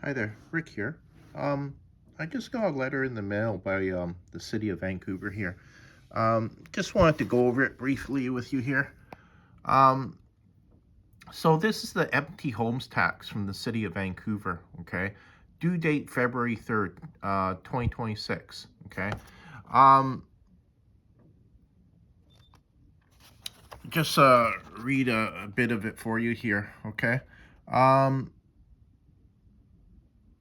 Hi there, Rick here. Um, I just got a letter in the mail by the city of Vancouver here. Just wanted to go over it briefly with you here. Um, so this is the empty homes tax from the city of Vancouver. Okay, due date February 3rd, 2026. Okay, um, just read a bit of it for you here. Okay. Um,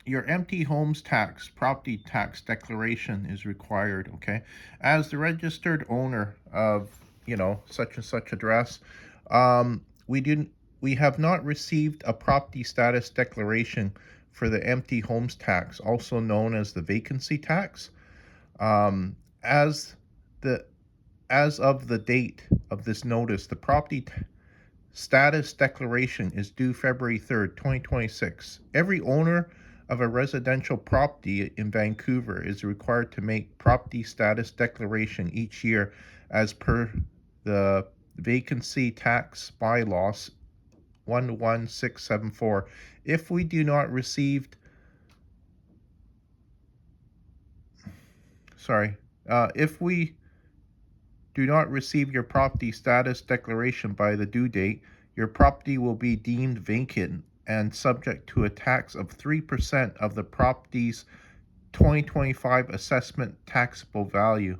your empty homes tax, property tax declaration is required, okay? As the registered owner of, such and such address, we didn't we have not received a property status declaration for the empty homes tax, also known as the vacancy tax. Um, as the as of the date of this notice, the status declaration is due February 3rd, 2026. Every owner of a residential property in Vancouver is required to make property status declaration each year as per the vacancy tax bylaws 11674. If we do not receive, sorry, if we do not receive your property status declaration by the due date, your property will be deemed vacant and subject to a tax of 3% of the property's 2025 assessment taxable value.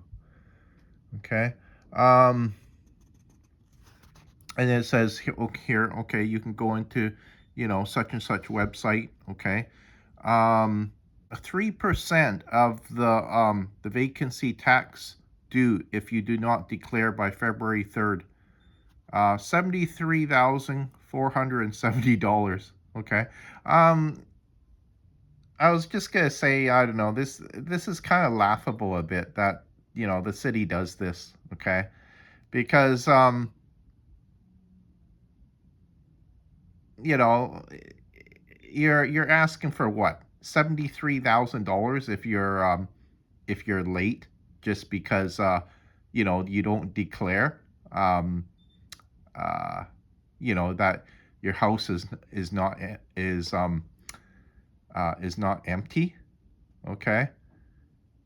Okay. Um, and it says here, okay, you can go into, such and such website. Okay. 3% of the vacancy tax due if you do not declare by February 3rd. $73,470. Okay. Um, I was just gonna say, I don't know, this is kind of laughable a bit that, the city does this, okay? Because you know, you're asking for what? $73,000 if you're late just because you don't declare. Um uh that your house is not empty. Okay.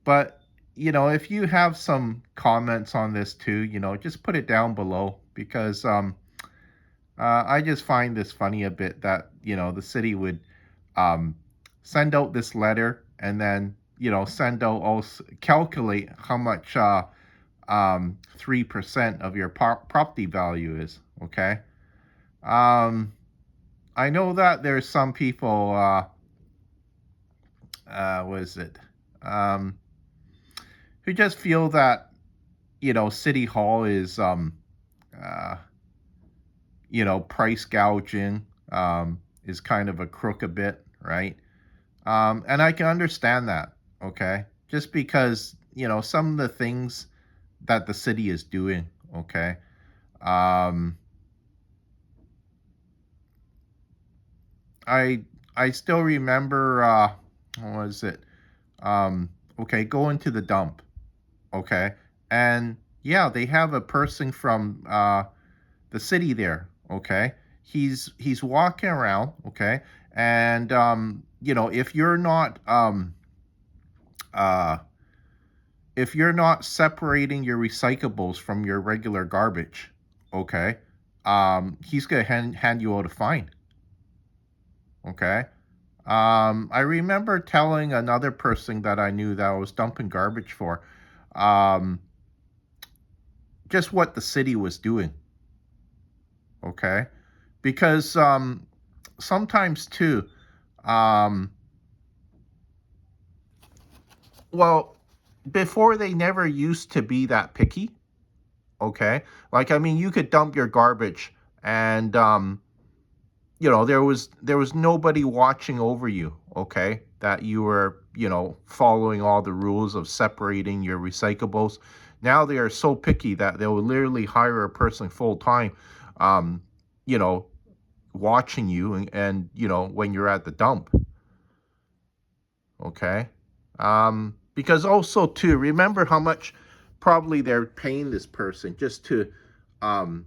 But if you have some comments on this too, just put it down below, because I just find this funny a bit that the city would um send out this letter and then send out, also calculate how much 3% of your property value is. Okay. um I know that there's some people, what is it? Um, who just feel that, City Hall is, uh, price gouging, is kind of a crook a bit, right? And I can understand that, okay? Just because, some of the things that the city is doing, okay? Um, I I still remember, what was it? Okay, going to the dump. Okay. And yeah, they have a person from the city there. Okay. He's walking around. Okay. And uh if you're not separating your recyclables from your regular garbage, okay, he's gonna hand you out a fine. Okay. I remember telling another person that I knew that I was dumping garbage for, um, just what the city was doing. Okay. Because sometimes too, um, well, before they never used to be that picky. Okay. Like, I mean, you could dump your garbage and, there was nobody watching over you. Okay. That you were, following all the rules of separating your recyclables. Now they are so picky that they will literally hire a person full time, um, you know, watching you, and when you're at the dump. Okay. Because also too, remember how much probably they're paying this person just to um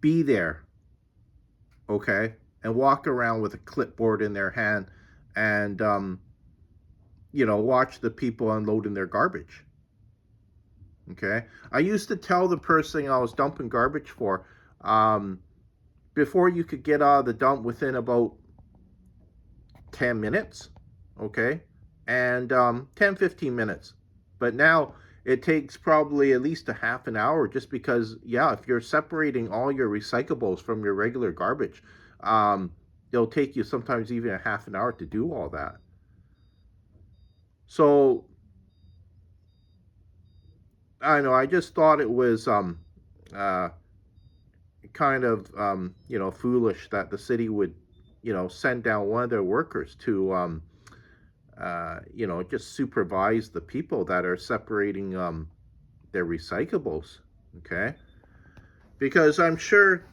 be there. Okay. and walk around with a clipboard in their hand and, you know, watch the people unloading their garbage. Okay. I used to tell the person I was dumping garbage for, um, before you could get out of the dump within about 10 minutes. Okay. And 10, 15 minutes. But now it takes probably at least a half an hour just because, yeah, if you're separating all your recyclables from your regular garbage, um, it'll take you sometimes even a half an hour to do all that. So I know I just thought it was uh, kind of you know, foolish that the city would, you know, send down one of their workers to you know, just supervise the people that are separating their recyclables. Okay, because I'm sure